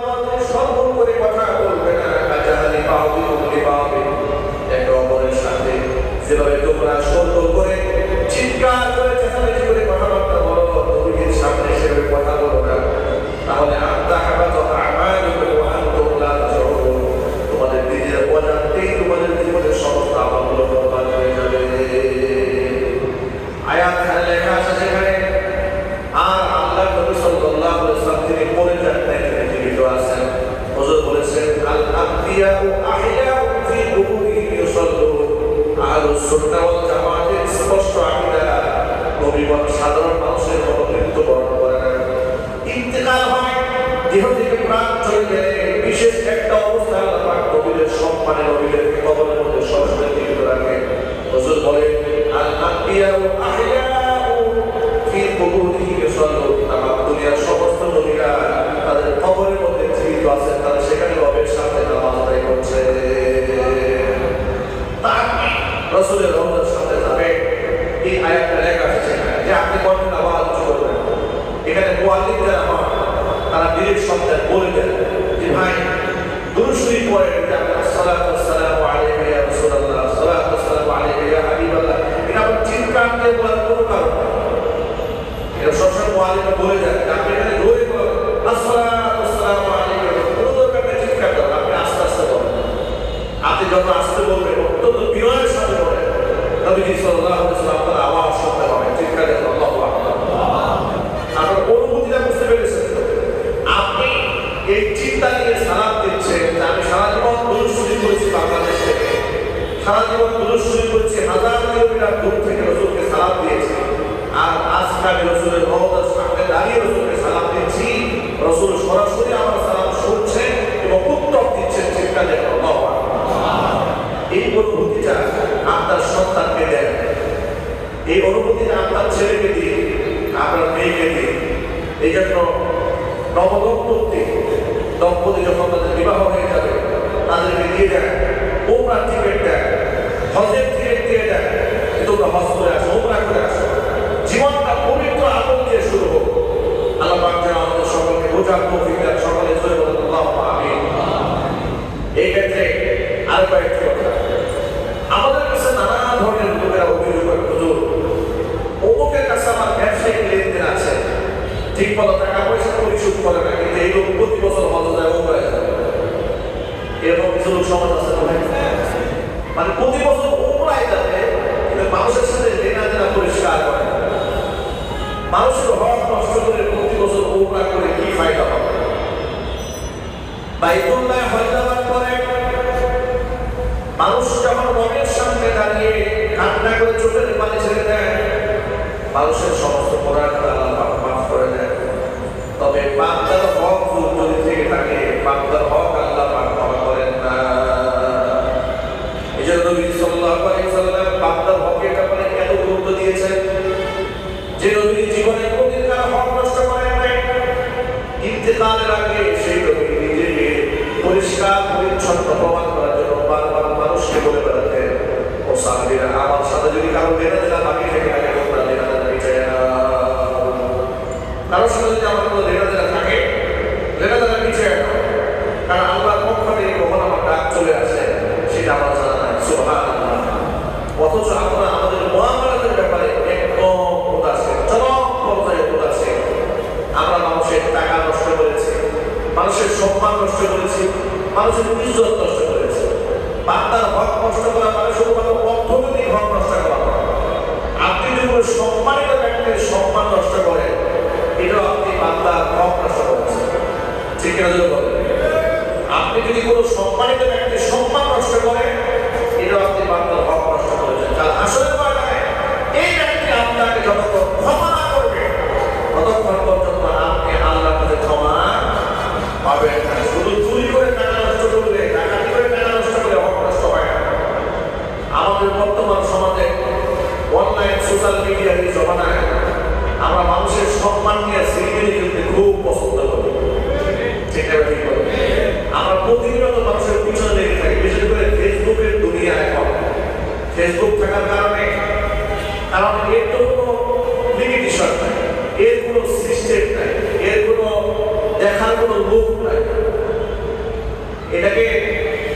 তোমাদের সর্বন করে কথা বলবে না, কাজাহালি বাউদি বলতে পাবে একে অপরের সাথে যেভাবে তোমরা সর্বন করে চিৎকার করে চেঁচামেচি করে কথাবার্তা বলো, নবীর সামনে সেভাবে কথা বলো না, তাহলে তোমাদের নিজের অজান্তেই তোমাদের জীবনের সমস্ত আমলগুলো বরবাদ হয়ে যাবে। আয়াত লেখা আছে সেখানে, আর আল্লাহ নবী সাল্লাল্লাহু আলাইহি ওয়াসাল্লাম তিনি পরে যান জীবিত আছেন। হুজুর বলেছেন আল আম্বিয়াউ আহইয়াউ ফি কুবুরিহিম ইউসাল্লুন। আহলুস সুন্নাহ ওয়াল জামাতের স্পষ্ট আকীদা, নবীগণ সাধারণ মানুষের মতো মৃত্যুবরণ করে না, ইন্তেকাল হয়, দেহ থেকে প্রাণ চলে গেলে বিশেষ একটা অবস্থায় আল্লাহ পাক নবীদের সম্মানে নবীদেরকে কবরের মধ্যে সরাসরি জীবিত রাখে। হুজুর বলে আল আম্বিয়াউ আহইয়াউ ফি কুবুরিহিম ইউসাল্লুন। আমার দুনিয়ার সমস্ত নবীরা তাদের কবরের মধ্যে জীবিত আছেন, তারা সেখানে রবের সাথে নামাজ আদায় করছে। রাসূলের রওজার সাথে যাবে, এই আয়াতটা লেখা আছে সেখানে যে আপনি কখন আওয়াজ করবেন। এখানে মুআল্লিম যারা হন তারা বিরের শব্দে বলে দেন যে ভাই দুরূদ শরীফ পড়েন, যে আসসালাতু ওয়াসসালামু আলাইকা ইয়া রাসূলুল্লাহ, আসসালাতু ওয়াসসালামু আলাইকা ইয়া হাবিবাল্লাহ। এটা আপনার চিৎকার দিয়ে বলার কোনো কারণ নেই, এটা সবসময় মুআল্লিমরা বলে দেন। আপনি এখানে জোরে বলেন আসসালাতু ওয়াসসালামু আলাইকা, কোনো দরকার নেই চিৎকার করার, আপনি আস্তে আস্তে বলেন। আপনি যত আস্তে বলবেন অত্যন্ত বিনয়ের সাথে বলেন, নবীজি সাল্লাল্লাহু আলাইহি ওয়াসাল্লাম আপনার আওয়াজ শুনতে হবে, চিৎকার দিয়ে আল্লাহু আকবার। আপনার অনুভূতিটা বুঝতে পেরেছেন? আপনি এই চিন্তা নিয়ে সালাত দিচ্ছেন যে আমি সারা জীবন দুরূদ শরীফ করেছি বাংলাদেশ থেকে, সারা জীবন দুরূদ শরীফ করেছি, হাজার কিলোমিটার দূর থেকে রাসূলকে সালাত দিয়েছি, আর আজকে আমি রাসূলের রওজার সামনে দাঁড়িয়ে রাসূলকে সালাত দিচ্ছি, রাসূল সরাসরি আমার সালাত শুনছেন এবং উত্তর দিচ্ছেন, চিৎকার দিয়ে আল্লাহু আকবার। এই অনুভূতিটা আপনার সন্তানকে দেন, এই অনুভূতিটা আপনার ছেলেকে দিন, আপনার মেয়েকে দিন। এই জন্য দম্পতি যখন তাদের বিবাহ হয়ে যাবে তাদেরকে দিয়ে দেন উমরার টিকিট দেন, হজের টিকিট দিয়ে দেন, তোমরা হজ করে আসো, উমরা করে আসো, জীবনটা পবিত্র আমল দিয়ে শুরু হোক। আল্লাহ পাক যেন আমাদের সকলকে বোঝার তৌফিক দেন, সকলে জয় বলেন আল্লাহুম্মা আমিন। এই ক্ষেত্রে আর কয়েকটি কথা, আমাদের কাছে নানা ধরনের লোকেরা অভিযোগ করে, হুজুর অমুকের কাছে আমার ব্যবসায়িক লেনদেন আছে, ঠিক মতো টাকা পয়সা পরিশোধ করে না, কিন্তু এই লোক প্রতি বছর হজে যায়, উমরায় যায়। এরকম কিছু লোক সমাজ আছে, মানে প্রতি বছর উমরায় যাবে কিন্তু মানুষের সাথে লেনা দেনা পরিষ্কার করে না। মানুষের হক নষ্ট করে প্রতি বছর উমরা করে কি ফায়দা হবে? বাইতুল্লাহ হজযাত্রা করে মানুষ যখন রবের সামনে দাঁড়িয়ে কান্না করে চোখের পানি ছেড়ে দেয়, মানুষের সমস্ত অপরাধ আল্লাহ পাক মাফ করে দেন। তবে বান্দার হক যদি থেকে থাকে, বান্দার হক আল্লাহ পাক ক্ষমা করেন না। এই জন্য নবী সাল্লাল্লাহু আলাইহি ওয়াসাল্লাম বান্দার হকের ব্যাপারে এত গুরুত্ব দিয়েছেন যে নবী জীবনে কোনদিন কারো হক নষ্ট করেন নাই। ইন্তেকালের আগে সেই নবী নিজেকে পরিষ্কার পরিচ্ছন্ন প্রমাণ করার জন্য বারবার মানুষকে বলে বেড়াতেন, ও সাহাবীরা আমার সাথে যদি কারো লেনাদেনা বাকি থেকে থাকে তোমরা লেনাদেনা মিটাইয়া নাও। কারোর সাথে যদি আমার কোনো লেনাদেনা থাকে লেনাদেনা মিটাইয়া নাও, কারণ আল্লাহর পক্ষ থেকে কখন আমার ডাক চলে আসে সেটা আমার জানা নাই। সুবহানাল্লাহ। অথচ আমরা আমাদের মুআমালাতের ব্যাপারে একদম উদাসীন, চরম পর্যায়ে উদাসীন। আমরা মানুষের টাকা নষ্ট করেছি, মানুষের সম্মান নষ্ট করেছি, মানুষের ইজ্জত নষ্ট করেছি। বান্দার হক নষ্ট করা মানে শুধুমাত্র অর্থনৈতিক হক নষ্ট করা নয়। আপনি যদি কোনো সম্মানিত ব্যক্তির সম্মান নষ্ট করেন, এটাও আপনি বান্দার হক নষ্ট করেছেন, ঠিক না? যদি বলেন আপনি যদি কোনো সম্মানিত ব্যক্তির সম্মান নষ্ট করেন, এটাও আপনি বান্দার হক নষ্ট করেছেন। কারণ আসলে এই ব্যক্তি আপনাকে যতক্ষণ ক্ষমা না করবে ততক্ষণ পর্যন্ত আপনি আল্লাহর কাছে ক্ষমা পাবেন না। শুধু চুরি করে টাকা নষ্ট করলে, ডাকাতি করে টাকা নষ্ট করলে হক নষ্ট হয় না। আমাদের বর্তমান সমাজে অনলাইন সোশ্যাল মিডিয়ার এই জমানায় আমরা মানুষের সম্মান নিয়ে সিরিয়ালি খেলতে খুব পছন্দ করি, ঠিক না? ঠিক বলি আমরা প্রতিনিয়ত মানুষের পিছনে লেগে থাকি, বিশেষ করে ফেসবুকের দুনিয়া। এখন ফেসবুক থাকার কারণে, কারণ এর তো কোনো লিমিট এটাকে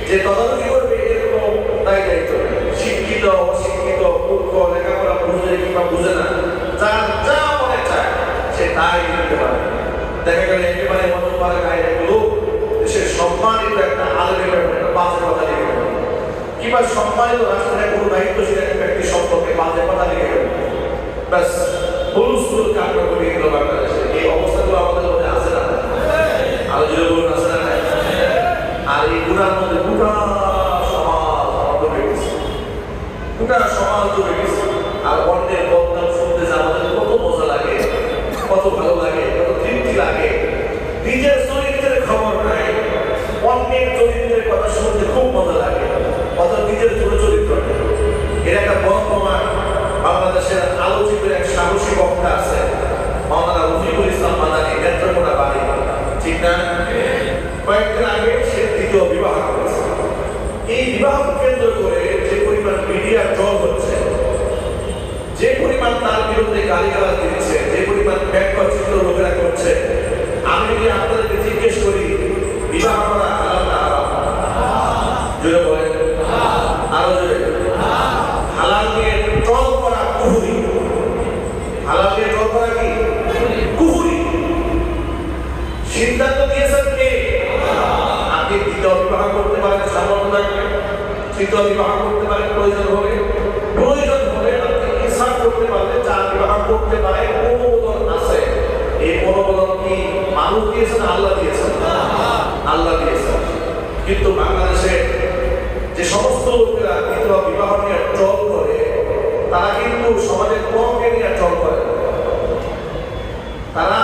যে তদারকি করবে এর কোনো দায়িত্ব নেই। শিক্ষিত অশিক্ষিত মূর্খ লেখাপড়া বুঝে কিংবা বুঝে না যার যা মনে চায় সে তাই দিতে পারে। দেখা গেল একেবারে মনোপাড়া গায়ে এক লোক দেশের সম্মানিত একটা আলেমের একটা বাজে কথা লিখে গেল, কিংবা সম্মানিত রাষ্ট্রের কোনো দায়িত্বশীল এক ব্যক্তি সম্পর্কে বাজে কথা লিখে গেল, ব্যাস হুলস্থুল কাণ্ড করে গেল বাংলাদেশে। এই অবস্থাগুলো আমাদের মধ্যে আছে না? আরো যদি বলুন আছে না? আর এই গুণার মধ্যে গোটা সমাজ ডুবে গেছে, গোটা সমাজ ডুবে গেছে। আর অন্যের বদনাম শুনতে যে আমাদের কত মজা লাগে, কত ভালো লাগে, কত তৃপ্তি লাগে। নিজের চরিত্রের খবর নাই, অন্যের চরিত্রের কথা শুনতে খুব মজা লাগে, কত নিজের ছোট চরিত্র নেই। এর একটা বড় প্রমাণ বাংলাদেশের আলোচিত এক সাহসী বক্তা আছে মাওলানা রফিকুল ইসলাম মাদানী, নেত্রকোনা বাড়ি, ঠিক না? কয়েকদিন আগে সে দ্বিতীয় বিবাহ করেছে। এই বিবাহ কেন্দ্র করে যে পরিমাণ মিডিয়া ট্রল হচ্ছে, যে পরিমাণ তার বিরুদ্ধে গালিগালাজ দিচ্ছে, যে পরিমাণ ব্যঙ্গচিত্র লোকেরা করছে, আমি যদি আপনাদেরকে জিজ্ঞেস করি বিবাহ করা হালাল না হারাম? জোরে বলেন, আরো জোরে। হালাল দিয়ে ট্রল করা কুহুরি, হালাল দিয়ে ট্রল করা কি কুহুরি। সিদ্ধান্ত দিয়েছেন কে? আপনি দ্বিতীয় বিবাহ করতে পারেন, সামর্থ্য থাকবে তৃতীয় বিবাহ করতে পারেন, প্রয়োজন হলে আপনি ইচ্ছা করতে পারলে চার বিবাহ করতে পারেন, অনুমোদন আছে। এই অনুমোদন কি মানুষ দিয়েছেন, আল্লাহ দিয়েছেন? আল্লাহ দিয়েছেন। কিন্তু বাংলাদেশে যে সমস্ত লোকেরা দ্বিতীয় বিবাহ নিয়ে ট্রল করে, তারা কিন্তু সমাজের কমকে নিয়ে ট্রল করে। তারা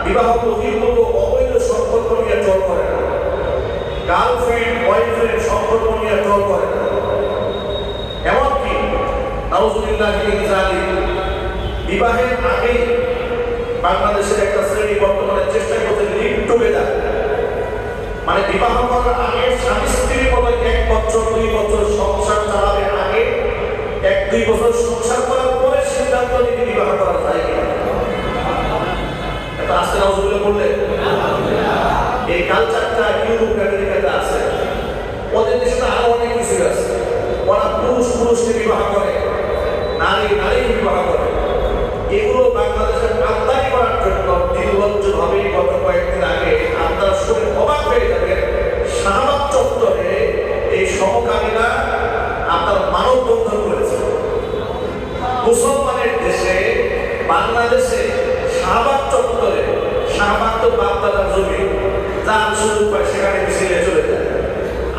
বিবাহ বহির্ভূত অবৈধ সম্পর্ক নিয়ে ট্রল করে না, গার্লফ্রেন্ড বয়ফ্রেন্ড সম্পর্ক নিয়ে ট্রল করে না। এমনকি নাউজুবিল্লাহ মিন যালিক, বিবাহের আগেই বাংলাদেশের একটা শ্রেণী বর্তমানে চেষ্টা করছে লিভ টুগেদার, মানে বিবাহ করার আগে স্বামী স্ত্রীর মতো 1 বছর 2 বছর সংসার চালাবে, আগে 1-2 বছর সংসার করার পরে সিদ্ধান্ত নিয়ে বিবাহ করা যায় কিনা। এটা আজকে নাউজুবিল্লাহ বললে এই কালচারটা ইউরোপ আমেরিকাতে আছে, ওদের দেশে আরো অনেক কিছু আছে। ওরা পুরুষকে বিবাহ করে, নারী বিবাহ করে। এগুলো বাংলাদেশের আমদানি করার জন্য নির্লজ্জ ভাবে গত কয়েকদিন আগে আপনারা শুনে অবাক হয়ে যাবেন, শাহবাগ চত্বরে এই সমকামীরা আপনার মানববন্ধন করেছে। মুসলমানের দেশে বাংলাদেশে শাহবাগ চত্বরে, শাহবাগ তো বাপদাদার জমি, যার সুযোগ পায় সেখানে মিছিলে চলে যায়।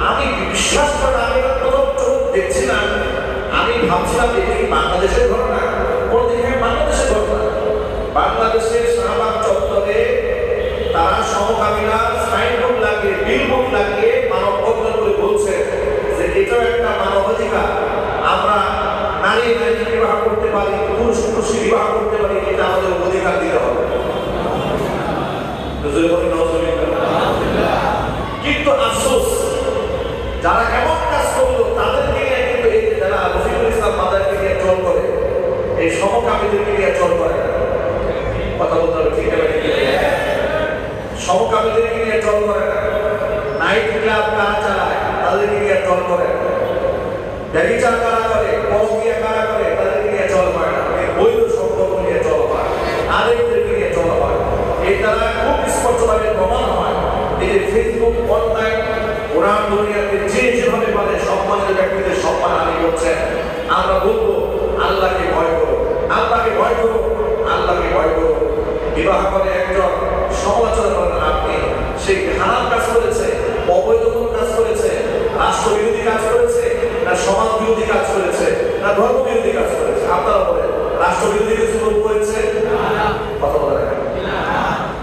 আমি বিশ্বাস করেন, আমি প্রথম চোখ দেখছিলাম, আমি ভাবছিলাম এটি বাংলাদেশের ঘটনা, কোনদিকে বাংলাদেশের ঘটনা। বাংলাদেশের শাহবাগ চত্বরে তারা সমকামীরা সাইনবোর্ড লাগিয়ে, বিলবোর্ড লাগিয়ে মানববন্ধন করে বলছে যে এটাও একটা মানবাধিকার, আমরা নারী বিবাহ করতে পারি, পুরুষ বিবাহ করতে পারি, এটা আমাদের অধিকার দিতে হবে। কিন্তু আফসোস, যারা এমন কাজ করলো তাদেরকে নিয়ে কিন্তু এই যারা রফিকুল ইসলাম মাদানীকে নিয়ে ট্রল করে, এই সমকামীদেরকে নিয়ে ট্রল করে না। কথা বলতে হবে, ঠিক আছে? সমকামীদেরকে নিয়ে ট্রল করে না, নাইট ক্লাব কারা চালায় তাদেরকে নিয়ে ট্রল করে না, ব্যভিচার কারা করে, পরকীয়া কারা করে তাদেরকে নিয়ে ট্রল করে না, বৈধ সম্পর্ক নিয়ে ট্রল হয়, আরেকদেরকে নিয়ে ট্রল হয়। এই দ্বারা খুব স্পষ্টভাবে প্রমাণ হয় এই ফেসবুক অনলাইন কোরআন দুনিয়াতে যে যেভাবে পারে সম্মানের ব্যক্তিদের সম্মান হানি করছেন। আমরা বলবো আল্লাহকে ভয় করো, আল্লাহকে ভয় করো, আল্লাহকে ভয় করো। বিবাহ করে একজন সমালোচনা করেন আপনি, সে হারাম কাজ করেছে, অবৈধ কাজ করেছে, রাষ্ট্রবিরোধী কাজ করেছে, না সমাজ বিরোধী কাজ করেছে, না ধর্ম বিরোধী কাজ করেছে? আপনারা বলেন, রাষ্ট্রবিরোধী কিছু করেছে? কথা বলে না।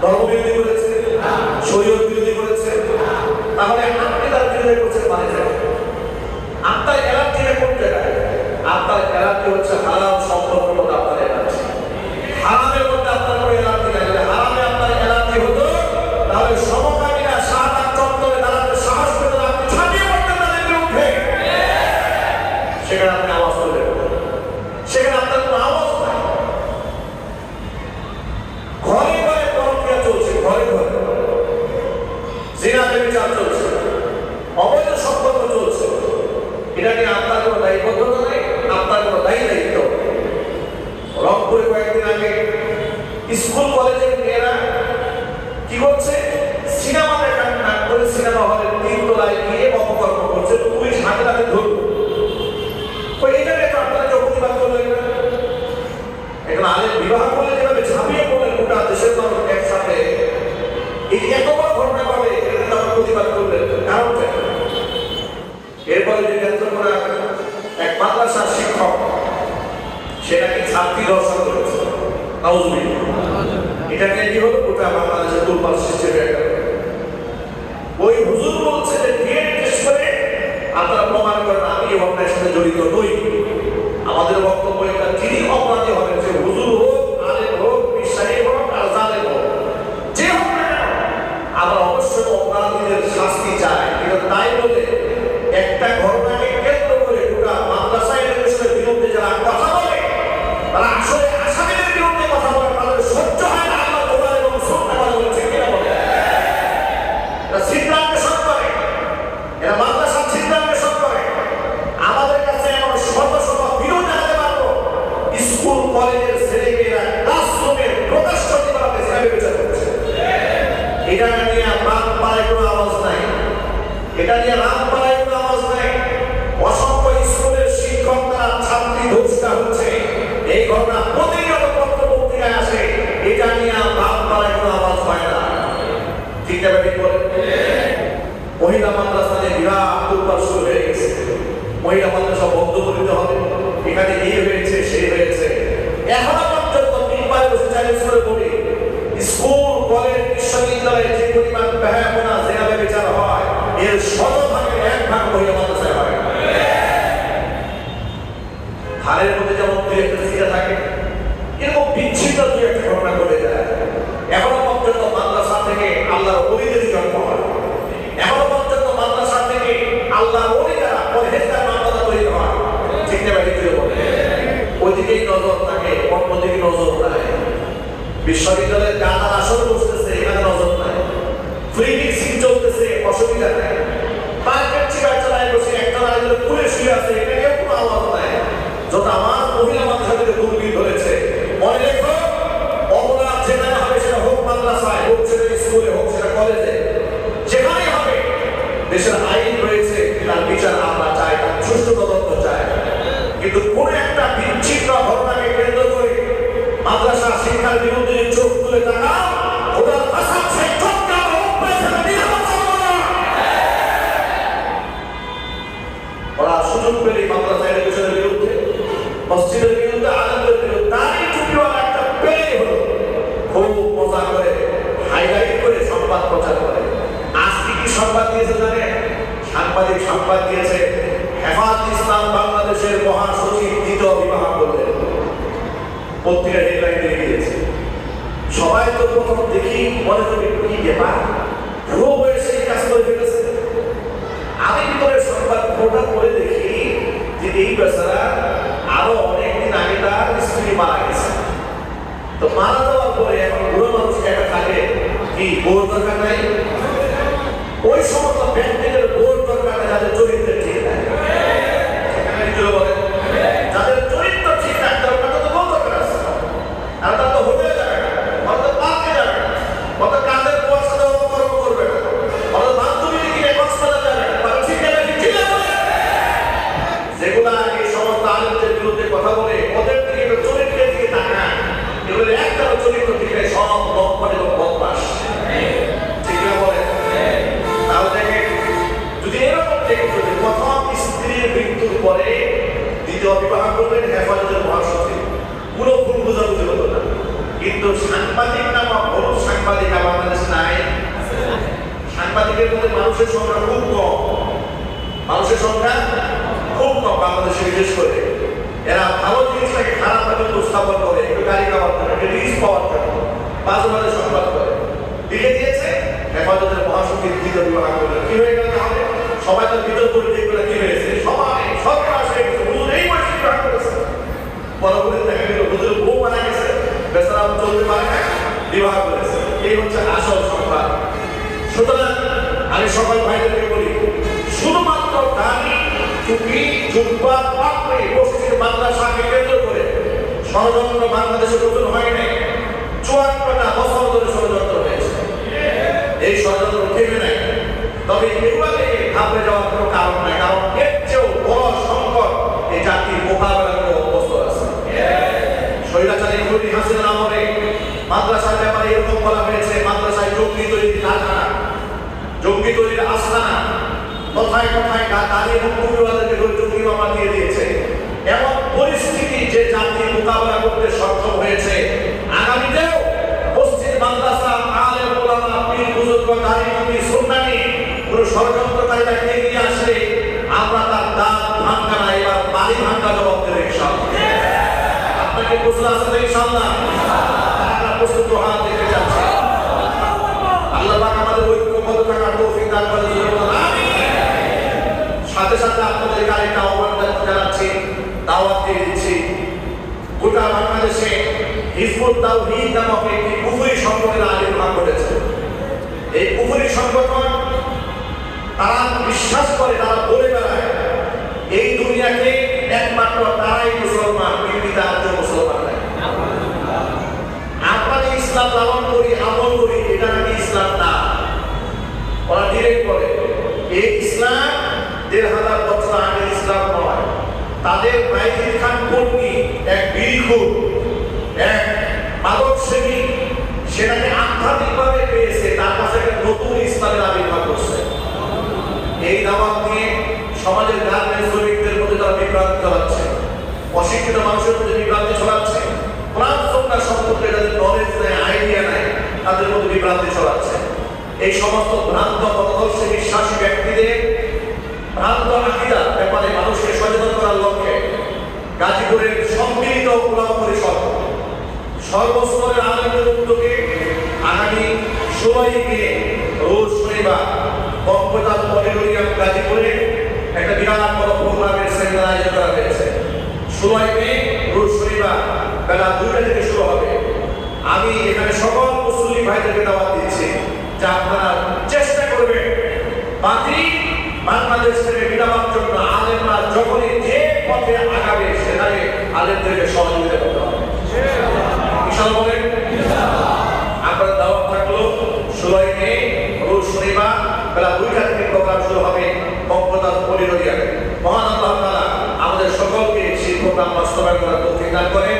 ধর্ম বিরোধী করেছে, শরীয়ত বিরোধী করেছে, তাহলে আপনি তার বিরোধী করছেন মানে যায়। আপনার এলার্জিটা কোন জায়গায়? আপনার এলার্জি হচ্ছে হারাম সম্পর্কের মধ্যে আপনার এলার্জি, হারামের মধ্যে আপনার কোনো এলার্জি নাই। যদি হারামে আপনার এলার্জি হতো তাহলে সমকামীরা শাহবাগ চত্বরে দাঁড়াতে সাহস পেত না, আপনি ছাপিয়ে পড়তেন তাদের বিরুদ্ধে, সেখানে আপনি আওয়াজ করলেন, সেখানে আপনার কোনো আওয়াজ নাই। ঘরে ঘরে পরকীয়া চলছে, ঘরে ঘরে জিনা ব্যভিচার চলছে, অবৈধ সম্পর্ক চলছে, এটা নিয়ে আপনার কোনো দায়বদ্ধতা নেই, আপনার কোনো দায়িত্ব। রংপুরে কয়েকদিন আগে স্কুল কলেজের মেয়েরা কি করছে, সিনেমা দেখা না করে সিনেমা হলের 3 তলায় গিয়ে অপকর্ম করছে, পুলিশ হাতে হাতে ধরল। এটা নিয়ে তো আপনারা কেউ প্রতিবাদ করলেন না। এখন আলের বিবাহ করলে যেভাবে ঝাঁপিয়ে পড়লেন গোটা দেশের মানুষ একসাথে, এই এত বড় ঘটনা ঘটে, এটা তো প্রতিবাদ করলেন, কারণটা এরপরে যে কেন্দ্র করা এক মাদ্রাসার শিক্ষক, সেটাকে ছাত্রী দর্শন করেছে। এটা নিয়ে কি হলো, গোটা বাংলাদেশের দুর্বল সৃষ্টি হয়ে গেল। ওই হুজুর বলছে যে ডিএনএ টেস্ট করে আপনারা প্রমাণ করেন আমি এই ঘটনার সাথে জড়িত নই। আমাদের বক্তব্য এটা, যিনি অপরাধী হবেন, সে হুজুর হোক, আলেম হোক, বিশ্বাসী হোক আর জালেম হোক, যে হোক না কেন, আমরা অবশ্যই অপরাধীদের শাস্তি চাই। কিন্তু তাই বলে একটা ঘটনাকে কেন্দ্র করে গোটা মাদ্রাসা এডুকেশনের বিরুদ্ধে যারা কথা বলে, তারা আসলে আসামিদের বিরুদ্ধে কথা বলে, তাদের সহ্য হয় না। আল্লাহ কোরআন এবং সুন্নাহ বলেছে কিনা বলে, এটা সিদ্ধান্তেশন করে, এরা মাদ্রাসা সিদ্ধান্তেশন করে। আমাদের কাছে এমন শত শত ভিডিও দেখাতে পারবো, স্কুল কলেজের ছেলেমেয়েরা ক্লাসরুমে প্রকাশ্য দিবাতে হিসাবে বিচার করছে। এটা নিয়ে রামপাড়ায় কোনো আওয়াজ নাই, এটা নিয়ে রামপাড়ায় কোনো আওয়াজ নাই। অসংখ্য স্কুলের শিক্ষক তারা ছাত্রী ধর্ষিতা হচ্ছে, এই ঘটনা প্রতিনিয়ত পত্র পত্রিকায় আসে, এটা নিয়ে রামপাড়ায় কোনো আওয়াজ হয় না। ঠিক আছে, ঠিক বলে মহিলা মাদ্রাসা নিয়ে বিরাট তোলপাড় শুরু হয়ে গেছে। মহিলা মাদ্রাসা বন্ধ করতে হবে, এখানে এই হয়েছে সেই হয়েছে। এখনো পর্যন্ত তিনবার বসে চ্যালেঞ্জ করে বলি, স্কুল কলেজ বিশ্ববিদ্যালয়ে যে পরিমাণ ব্যয়াপনা যেভাবে বিচার হয়, এর 100% 1 মহিলা মাদ্রাসায় হয়। হারের মধ্যে যেমন 2-1টা সিটা থাকে, এরকম বিচ্ছিন্ন 2-1টা ঘটনা ঘটে যায়। এখনো পর্যন্ত মাদ্রাসা থেকে আল্লাহর ওলিদের জন্ম হয়, এখনো পর্যন্ত মাদ্রাসা থেকে আল্লাহর ওলিরা পরহেজগার মাদ্রাসা তৈরি হয়। ঠিক না ভাই, কি বলে ওইদিকেই নজর থাকে, অন্যদিকে নজর নাই। বিশ্ববিদ্যালয়ের গাদার আসর বসতেছে, এখানে নজর নাই। ফ্রি মিক্সিং চলতেছে, অসুবিধা নাই। মার্কেট চিপায় চালায় বসে একটা আরেকজন পুলিশ শুয়ে আছে, এটা নিয়ে কোনো আওয়াজ নাই। যত আমার মহিলা মাদ্রাসা থেকে দুর্বৃত্ত হয়েছে, মনে রেখো, অপরাধ যেখানে হবে সেটা হোক মাদ্রাসায়, হোক সেটা স্কুলে, হোক সেটা কলেজে, যেখানেই হবে দেশের আইন রয়েছে, তার বিচার আমরা চাই, তার সুষ্ঠু তদন্ত চাই। কিন্তু কোন একটা বিচ্ছিন্ন ঘটনাকে কেন্দ্র করে মাদ্রাসা শিক্ষার বিরুদ্ধে চোখ তুলে তাকাও, ওটার ফাসাদ সেই ঠক্কা হোক পয়সা দিয়ে ওরা সুযোগ পেলে মাদ্রাসা এডুকেশনের বিরুদ্ধে, মসজিদের বিরুদ্ধে, আনন্দের বিরুদ্ধে তারই টুপিওয়ালা একটা পেলেই হলো, খুব মজা করে হাইলাইট করে সংবাদ প্রচার করে। আজকে কি সংবাদ দিয়েছে জানেন? সাংবাদিক সংবাদ দিয়েছে, হেফাজত ইসলাম বাংলাদেশের মহাসচিব দ্বিতীয় বিবাহ করলেন। পত্রিকার হেডলাইন দিয়ে দিয়েছে। সবাই তো প্রথম দেখি মনে করি কি ব্যাপার, ভুয়ো বয়সে এই কাজ করে ফেলেছে। আমি ভিতরে সংবাদ ফোটা করে দেখি যে এই বেচারা আরো অনেকদিন আগে তার স্ত্রী মারা গেছে। তো মারা যাওয়ার পরে এখন বুড়ো মানুষকে একটা থাকে কি বোর দরকার নাই, ওই সমস্ত ব্যক্তিদের বোর দরকার নাই যাদের চরিত্রের ঠিক নাই। যাদের চরিত্র ঠিক রাখতে হবে তাদের তো বোর দরকার আছে, আর তারা তো হোটেলে যাবে না, অত পার্কে যাবে না, অত কাঁধের কুয়ার সাথে অপকর্ম করবে না, অত বান্ধবী গিয়ে কক্সবাজার যাবে না, তারা ঠিক আছে ঠিক আছে। যেগুলো এই সমস্ত আলেমদের বিরুদ্ধে কথা বলে ওদের দিকে চরিত্রের দিকে তাকায়, এগুলো একটা চরিত্র থেকে সব লক্ষণ এবং বদমাস। ঠিক না বলে? তাহলে দেখে যদি এরকম দেখতো যে প্রথম স্ত্রীর মৃত্যুর পরে দ্বিতীয় বিবাহ করলেন হেফাজতের মহাসচিব, পুরো ভুল বোঝাবুঝি হতো না। কিন্তু সাংবাদিক নামক বড় সাংবাদিক বাংলাদেশ নাই। সাংবাদিকের মধ্যে মানুষের সংখ্যা খুব কম, মানুষের সংখ্যা খুব কম বাংলাদেশে, বিশেষ করে এরা ভালো জিনিসটাকে খারাপ ভাবে উপস্থাপন করে, একটু গাড়ি খাওয়ার জন্য, একটু রিস্ক পাওয়ার জন্য বাজে বাজে সংবাদ করে লিখে দিয়েছে হেফাজতের মহাসচিব দ্বিতীয় বিবাহ করলেন। কি হয়ে গেল? তাহলে সবাই তো ভিতর করে দেখবে কি হয়েছে, সবাই সর্বনাশ হয়ে গেছে, হুজুর এই বয়সে বিবাহ করেছে। পরবর্তী দেখা গেল হুজুর বউ মারা গেছে, বেচারা চলতে পারে না, বিবাহ করেছে। এই হচ্ছে আসল সংবাদ। সুতরাং আমি সকল ভাইদেরকে বলি, টুপি জুব্বা পাগড়ি মসজিদ মাদ্রাসাকে কেন্দ্র করে ষড়যন্ত্র বাংলাদেশে নতুন হয় নাই। 54টা বছর ধরে ষড়যন্ত্র হয়েছে। এই ষড়যন্ত্র থেমে নাই। তবে এগুলো থেকে ঘাবড়ে যাওয়ার কোনো কারণ নাই, কারণ এর চেয়েও বড় সংকট এই জাতির মোকাবেলা করে অভ্যস্ত আছে। স্বৈরাচারী খুনি হাসিনার আমলে মাদ্রাসার ব্যাপারে এরকম বলা হয়েছে, মাদ্রাসায় জঙ্গি তৈরির কারখানা, জঙ্গি তৈরির আস্তানা, কথায় কথায় দাঁড়িয়ে মুক্তিযোদ্ধাদেরকে জঙ্গি মামলা দিয়ে দিয়েছে। এমন পরিস্থিতি যে জাতি মোকাবেলা করতে সক্ষম হয়েছে, আগামীতেও মসজিদ মাদ্রাসা আলেম ওলামা পীর বুজুর্গ দাঁড়ি টুপি সুন্নানি কোনো ষড়যন্ত্রকারীরা এগিয়ে আসলে আমরা তার দাঁত ভাঙা না, এবার বাড়ি ভাঙা জবাব দেবে ইনশাআল্লাহ। আপনাকে প্রশ্ন আছে তো ইনশাআল্লাহ? আমরা প্রস্তুত হাত দেখে যাচ্ছি। আল্লাহ পাক আমাদের ঐক্যবদ্ধ থাকার তৌফিক দান করেন। সাথে সাথে আপনাদের আরেকটা আহ্বান জানাচ্ছি, দাওয়াত দিয়ে দিচ্ছি। গোটা বাংলাদেশে হিজবুত তাওহীদ নামক একটি কুফরি সংগঠনের আবির্ভাব ঘটেছে। এই কুফরি সংগঠন তারা বিশ্বাস করে, তারা বলে বেড়ায় এই দুনিয়াতে একমাত্র তারাই মুসলমান, পৃথিবীতে আর কেউ মুসলমান নাই। আমরা ইসলাম লালন করি, আমল করি, এটা নাকি ইসলাম না। ওরা ডিরেক্ট বলে এই ইসলাম ১,৫০০ বছর আগের ইসলাম নয়। তাদের বাইজিদ খান কর্মী এক বিড়িখোর, এক মাদক সেবী, সেটাকে আধ্যাত্মিকভাবে পেয়েছে, তার কাছে একটা নতুন ইসলামের আবির্ভাব করছে। এই দাওয়াত নিয়ে সমাজের গার্মেন্টস শ্রমিকদের মধ্যে তারা বিভ্রান্তি ছড়াচ্ছে, অশিক্ষিত মানুষের মধ্যে বিভ্রান্তি ছড়াচ্ছে, কোরআন সুন্নাহ সম্পর্কে যাদের নলেজ নেই, আইডিয়া নাই, তাদের মধ্যে বিভ্রান্তি ছড়াচ্ছে। এই সমস্ত ভ্রান্ত মতাদর্শে বিশ্বাসী ব্যক্তিদের ভ্রান্ত আকীদার ব্যাপারে মানুষকে সচেতন করার লক্ষ্যে গাজীপুরের সম্মিলিত উলামা পরিষদ সর্বস্তরের আলেমদের উদ্যোগে আগামী 16 মে রোজ শনিবার কম্পিউটার অডিটোরিয়াম গাজীপুরে একটা বিরাট বড় প্রোগ্রামের সেমিনার আয়োজন করা হয়েছে। 16 মে রোজ শনিবার বেলা 2টা থেকে শুরু হবে। আমি এখানে সকল মুসলিম ভাইদেরকে দাওয়াত দিচ্ছি যে আপনারা চেষ্টা করবেন বাংলাদেশ থেকে বিনাবার জন্য আলেমরা যখনই যে পথে আগাবে সেখানে আলেমদেরকে সহযোগিতা করতে হবে। ইনশাআল্লাহ বলেন। আপনার দাওয়াত থাকলো 16 মে রোজ শনিবার বেলা 2টা থেকে প্রোগ্রাম শুরু হবে কম্পিউটার অডিটোরিয়ামে। মহান আল্লাহ তাআলা আমাদের সকলকে সেই প্রোগ্রাম বাস্তবায়ন করার তৌফিক দান করেন।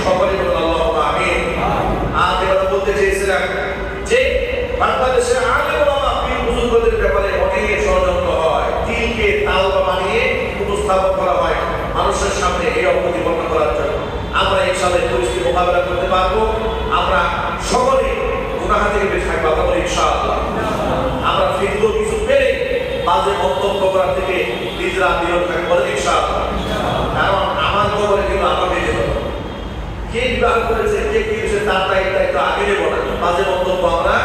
সকলে বলুন আল্লাহুম্মা আমিন। আর যেটা বলতে চেয়েছিলাম যে বাংলাদেশে আলেম ওলামা পীর বুজুর্গদের ব্যাপারে অনেক ষড়যন্ত্র হয়, দিনকে তালবা বানিয়ে উপস্থাপন করা হয় মানুষের সামনে এই অবতীর্ণ করার জন্য। আমরা ইনশাআল্লাহ পরিস্থিতি মোকাবেলা করতে পারবো। আমরা সকলে গুনাহ থেকে বেঁচে থাকবো আমরা ইনশাআল্লাহ। আমরা ফিতনা কিছু পেলে বাজে মন্তব্য করা থেকে নিজেরা বিরত থাকবো ইনশাআল্লাহ। কারণ আমার খবরে কিন্তু আমরা বেঁচে যাবো। কে বিবাহ করেছে, কে কি করেছে তার দায়িত্ব আগে নেব না। বাজে মন্তব্য আমরা